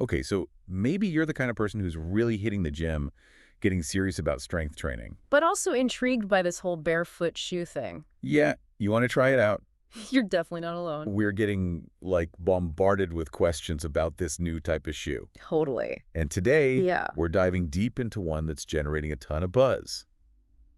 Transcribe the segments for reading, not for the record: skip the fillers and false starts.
Okay, so maybe you're the kind of person who's really hitting the gym, getting serious about strength training. But also intrigued by this whole barefoot shoe thing. Yeah, you want to try it out? You're definitely not alone. We're getting, like, bombarded with questions about this new type of shoe. Totally. And today, Yeah. we're diving deep into one that's generating a ton of buzz.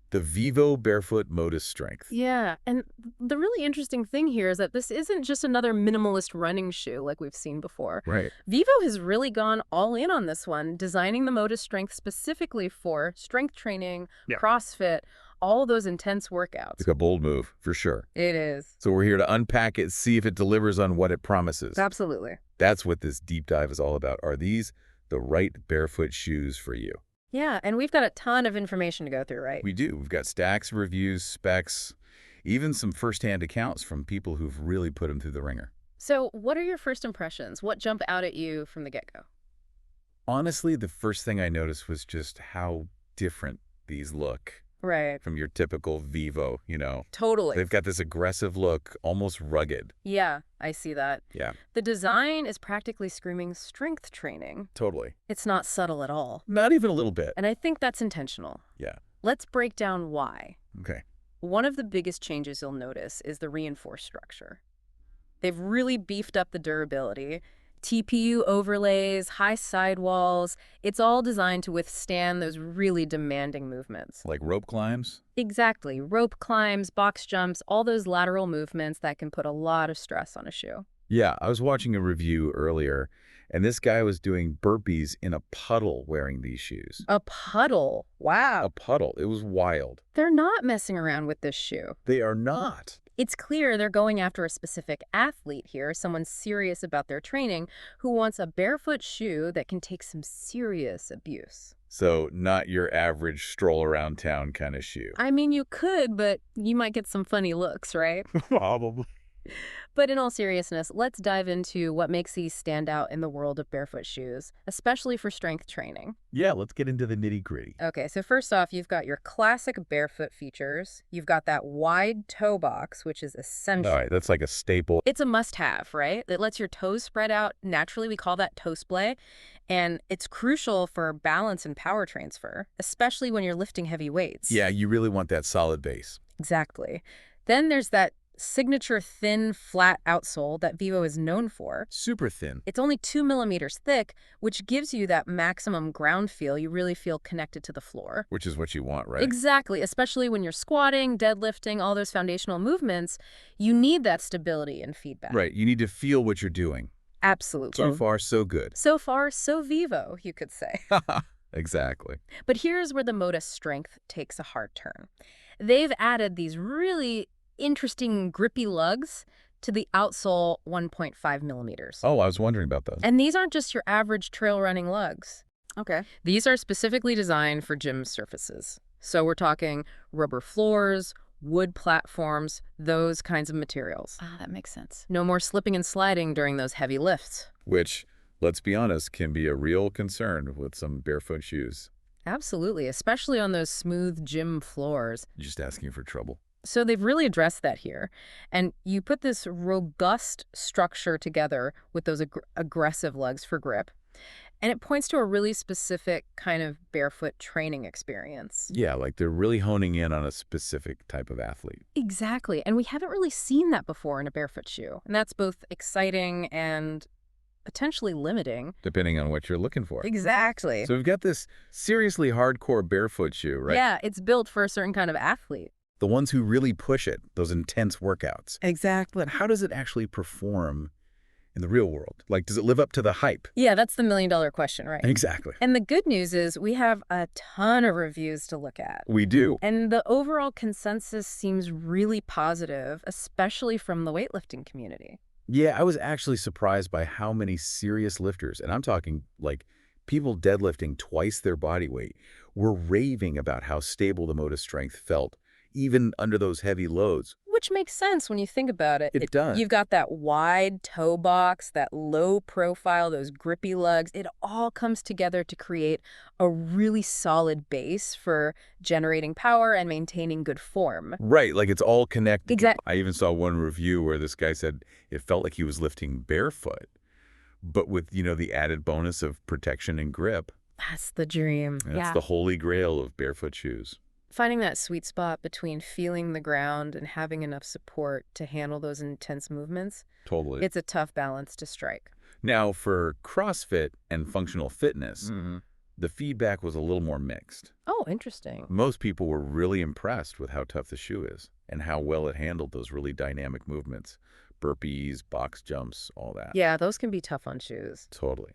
The Vivobarefoot Motus Strength. Yeah, and the really interesting thing here is that this isn't just another minimalist running shoe like we've seen before. Right. Vivo has really gone all in on this one, designing the Motus Strength specifically for strength training, Yeah. CrossFit, all those intense workouts. It's a bold move, for sure. It is. So we're here to unpack it, see if it delivers on what it promises. Absolutely. That's what this deep dive is all about. Are these the right barefoot shoes for you? Yeah, and we've got a ton of information to go through, right? We do. We've got stacks of reviews, specs, even some firsthand accounts from people who've really put them through the ringer. So what are your first impressions? What jumped out at you from the get-go? Honestly, the first thing I noticed was just how different these look Right. from your typical Vivo, Totally. They've got this aggressive look, almost rugged. Yeah, I see that. Yeah, The design is practically screaming strength training. totally. It's not subtle at all. Not even a little bit. And I think that's intentional. Yeah. Let's break down why. Okay. One of the biggest changes you'll notice is the reinforced structure. They've really beefed up the durability. TPU overlays, high sidewalls. It's all designed to withstand those really demanding movements. Like rope climbs? Exactly. Rope climbs, box jumps, all those lateral movements that can put a lot of stress on a shoe. Yeah, I was watching a review earlier, and this guy was doing burpees in a puddle wearing these shoes. A puddle. Wow. A puddle. It was wild. They're not messing around with this shoe. They are not. It's clear they're going after a specific athlete here, someone serious about their training, who wants a barefoot shoe that can take some serious abuse. So not your average stroll around town kind of shoe. I mean, you could, but you might get some funny looks, right? Probably. But in all seriousness, let's dive into what makes these stand out in the world of barefoot shoes, especially for strength training. Yeah, let's get into the nitty-gritty. Okay, so first off, you've got your classic barefoot features. You've got that wide toe box, which is essential. All right, that's like a staple. It's a must-have, right? It lets your toes spread out naturally. We call that toe splay. And it's crucial for balance and power transfer, especially when you're lifting heavy weights. Yeah, you really want that solid base. Exactly. Then there's that signature thin, flat outsole that Vivo is known for. Super thin. It's only 2 millimeters thick, which gives you that maximum ground feel. You really feel connected to the floor. Which is what you want, right? Exactly, especially when you're squatting, deadlifting, all those foundational movements. You need that stability and feedback. Right, you need to feel what you're doing. Absolutely. So far, so good. So far, so Vivo, you could say. Exactly. But here's where the Motus Strength takes a hard turn. They've added these really interesting grippy lugs to the outsole 1.5 millimeters. Oh, I was wondering about those. And these aren't just your average trail running lugs. Okay. These are specifically designed for gym surfaces. So we're talking rubber floors, wood platforms, those kinds of materials. Ah, that makes sense. No more slipping and sliding during those heavy lifts. Which, let's be honest, can be a real concern with some barefoot shoes. Absolutely, especially on those smooth gym floors. Just asking for trouble. So they've really addressed that here. And you put this robust structure together with those aggressive lugs for grip. And it points to a really specific kind of barefoot training experience. Yeah, like they're really honing in on a specific type of athlete. Exactly. And we haven't really seen that before in a barefoot shoe. And that's both exciting and potentially limiting. Depending on what you're looking for. Exactly. So we've got this seriously hardcore barefoot shoe, right? Yeah, it's built for a certain kind of athlete. The ones who really push it, those intense workouts. Exactly. But how does it actually perform in the real world? Like, does it live up to the hype? Yeah, that's the million-dollar question, right? Exactly. And the good news is we have a ton of reviews to look at. We do. And the overall consensus seems really positive, especially from the weightlifting community. Yeah, I was actually surprised by how many serious lifters, and I'm talking like people deadlifting twice their body weight, were raving about how stable the Motus Strength felt, even under those heavy loads. Which makes sense when you think about it. It does. You've got that wide toe box, that low profile, those grippy lugs. It all comes together to create a really solid base for generating power and maintaining good form. Right, like it's all connected. Exactly. I even saw one review where this guy said it felt like he was lifting barefoot, but with, the added bonus of protection and grip. That's the dream. That's the holy grail of barefoot shoes. Finding that sweet spot between feeling the ground and having enough support to handle those intense movements, Totally. it's a tough balance to strike. Now, for CrossFit and functional fitness, the feedback was a little more mixed. Oh, interesting. Most people were really impressed with how tough the shoe is and how well it handled those really dynamic movements. Burpees, box jumps, all that. Yeah, those can be tough on shoes. Totally.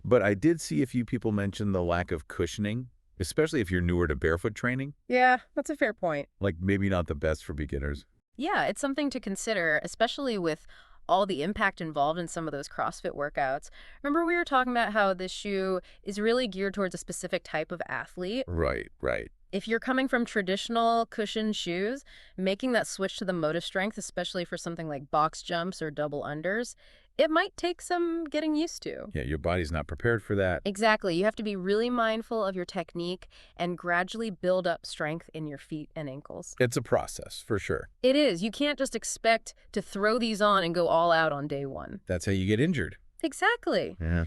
But I did see a few people mention the lack of cushioning, especially if you're newer to barefoot training. Yeah, that's a fair point. Like maybe not the best for beginners. Yeah, it's something to consider, especially with all the impact involved in some of those CrossFit workouts. Remember we were talking about how this shoe is really geared towards a specific type of athlete? Right, right. If you're coming from traditional cushioned shoes, making that switch to the Motus strength, especially for something like box jumps or double unders, it might take some getting used to. Yeah, your body's not prepared for that. Exactly. You have to be really mindful of your technique and gradually build up strength in your feet and ankles. It's a process, for sure. It is. You can't just expect to throw these on and go all out on day one. That's how you get injured. Exactly. Yeah.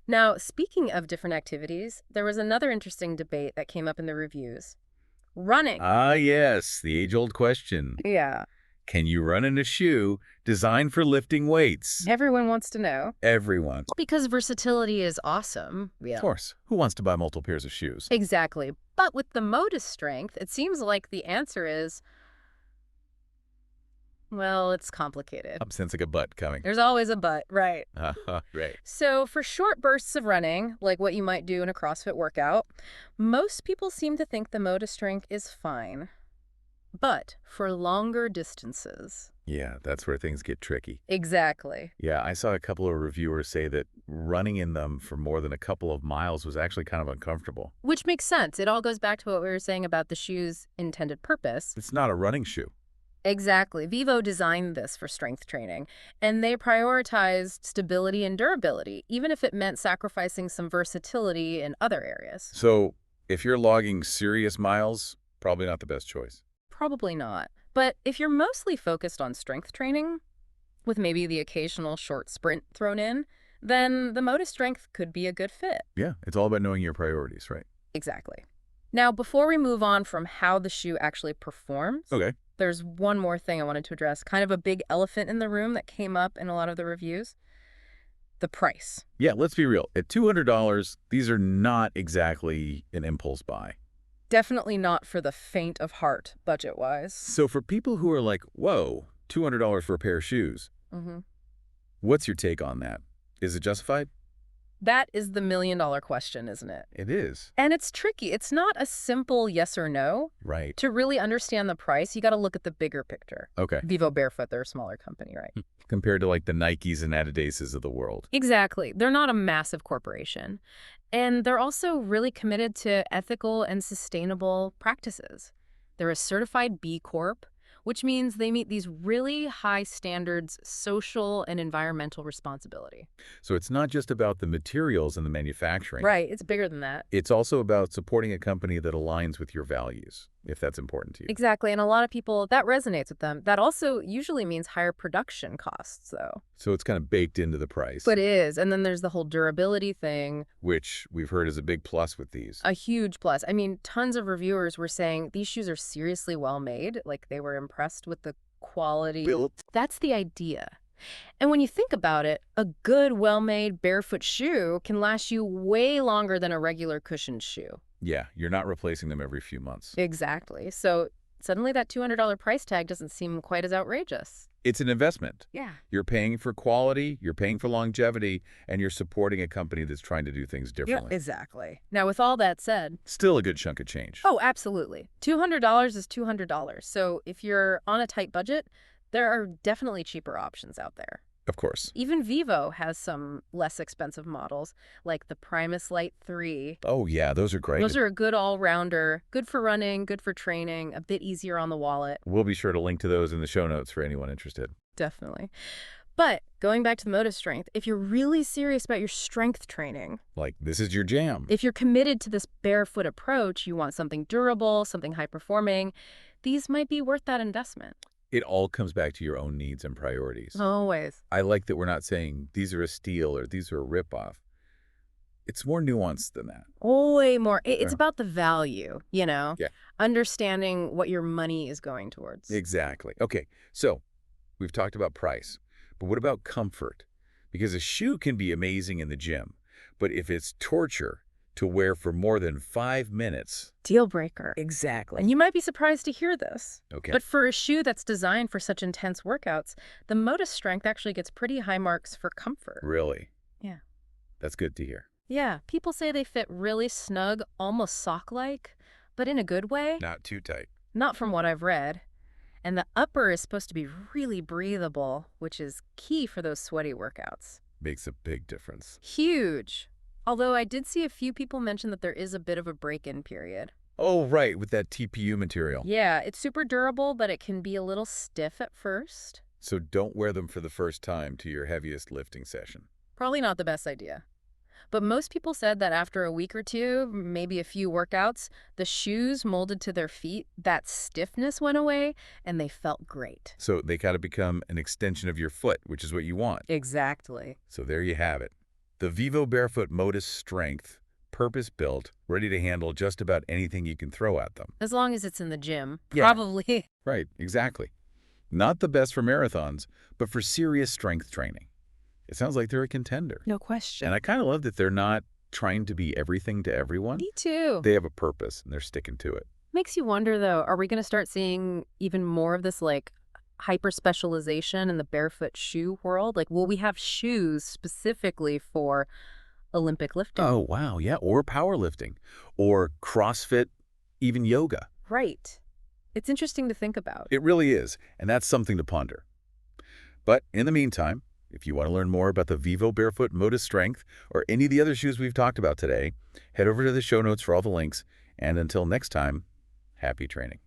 Now, speaking of different activities, there was another interesting debate that came up in the reviews. Running. Ah, yes, the age-old question. Yeah. Can you run in a shoe designed for lifting weights? Everyone wants to know. Everyone. Because versatility is awesome. Yeah. Of course. Who wants to buy multiple pairs of shoes? Exactly. But with the Motus strength, it seems like the answer is, well, it's complicated. I'm sensing a butt coming. There's always a but, right? Right. So for short bursts of running, like what you might do in a CrossFit workout, most people seem to think the Motus strength is fine. But for longer distances. Yeah, that's where things get tricky. Exactly. Yeah, I saw a couple of reviewers say that running in them for more than a couple of miles was actually kind of uncomfortable. Which makes sense. It all goes back to what we were saying about the shoe's intended purpose. It's not a running shoe. Exactly. Vivo designed this for strength training, and they prioritized stability and durability, even if it meant sacrificing some versatility in other areas. So if you're logging serious miles, probably not the best choice. Probably not. But if you're mostly focused on strength training, with maybe the occasional short sprint thrown in, then the Motus strength could be a good fit. Yeah, it's all about knowing your priorities, right? Exactly. Now, before we move on from how the shoe actually performs, Okay. there's one more thing I wanted to address, kind of a big elephant in the room that came up in a lot of the reviews. The price. Yeah, let's be real. At $200, these are not exactly an impulse buy. Definitely not for the faint of heart, budget-wise. So for people who are like, whoa, $200 for a pair of shoes, what's your take on that? Is it justified? That is the million-dollar question, isn't it? It is. And it's tricky. It's not a simple yes or no. Right. To really understand the price, you got to look at the bigger picture. Okay. Vivobarefoot, they're a smaller company, right? Compared to like the Nikes and Adidases of the world. Exactly. They're not a massive corporation. And they're also really committed to ethical and sustainable practices. They're a certified B Corp, which means they meet these really high standards, social and environmental responsibility. So it's not just about the materials and the manufacturing. Right. It's bigger than that. It's also about supporting a company that aligns with your values, if that's important to you. Exactly. And a lot of people, that resonates with them. That also usually means higher production costs, though. So it's kind of baked into the price. But it is. And then there's the whole durability thing. Which we've heard is a big plus with these. A huge plus. I mean, tons of reviewers were saying these shoes are seriously well made. Like, they were impressed with the quality. That's the idea. And when you think about it, a good, well-made barefoot shoe can last you way longer than a regular cushioned shoe. Yeah, you're not replacing them every few months. Exactly. So suddenly that $200 price tag doesn't seem quite as outrageous. It's an investment. Yeah. You're paying for quality, you're paying for longevity, and you're supporting a company that's trying to do things differently. Yeah, exactly. Now, with all that said... Still a good chunk of change. Oh, absolutely. $200 is $200. So if you're on a tight budget, there are definitely cheaper options out there. Of course. Even Vivo has some less expensive models, like the Primus Lite 3. Oh, yeah, those are great. Those are a good all-rounder, good for running, good for training, a bit easier on the wallet. We'll be sure to link to those in the show notes for anyone interested. Definitely. But going back to the Motus strength, if you're really serious about your strength training, like this is your jam. If you're committed to this barefoot approach, you want something durable, something high-performing, these might be worth that investment. It all comes back to your own needs and priorities. Always. I like that we're not saying these are a steal or these are a ripoff. It's more nuanced than that. Way more. It's Yeah. about the value, Yeah, understanding what your money is going towards. exactly. Okay, so we've talked about price, but what about comfort? Because a shoe can be amazing in the gym, but if it's torture to wear for more than 5 minutes, Deal breaker. exactly. And you might be surprised to hear this. Okay, But for a shoe that's designed for such intense workouts, the Motus Strength actually gets pretty high marks for comfort. really? Yeah. That's good to hear. Yeah, people say they fit really snug, almost sock-like, but in a good way. Not too tight. Not from what I've read. And the upper is supposed to be really breathable, which is key for those sweaty workouts. Makes a big difference. Huge. Although I did see a few people mention that there is a bit of a break-in period. Oh, right, with that TPU material. Yeah, it's super durable, but it can be a little stiff at first. So don't wear them for the first time to your heaviest lifting session. Probably not the best idea. But most people said that after a week or two, maybe a few workouts, the shoes molded to their feet, that stiffness went away, and they felt great. So they got to become an extension of your foot, which is what you want. Exactly. So there you have it. The Vivobarefoot Motus Strength, purpose-built, ready to handle just about anything you can throw at them. As long as it's in the gym. Yeah. Probably. Right, exactly. Not the best for marathons, but for serious strength training. It sounds like they're a contender. No question. And I kind of love that they're not trying to be everything to everyone. Me too. They have a purpose, and they're sticking to it. Makes you wonder, though, are we going to start seeing even more of this, like, hyper-specialization in the barefoot shoe world? Like, will we have shoes specifically for Olympic lifting? Oh, wow, yeah, or powerlifting, or CrossFit, even yoga. Right. It's interesting to think about. It really is, and that's something to ponder. But in the meantime, if you want to learn more about the Vivobarefoot Motus Strength or any of the other shoes we've talked about today, head over to the show notes for all the links. And until next time, happy training.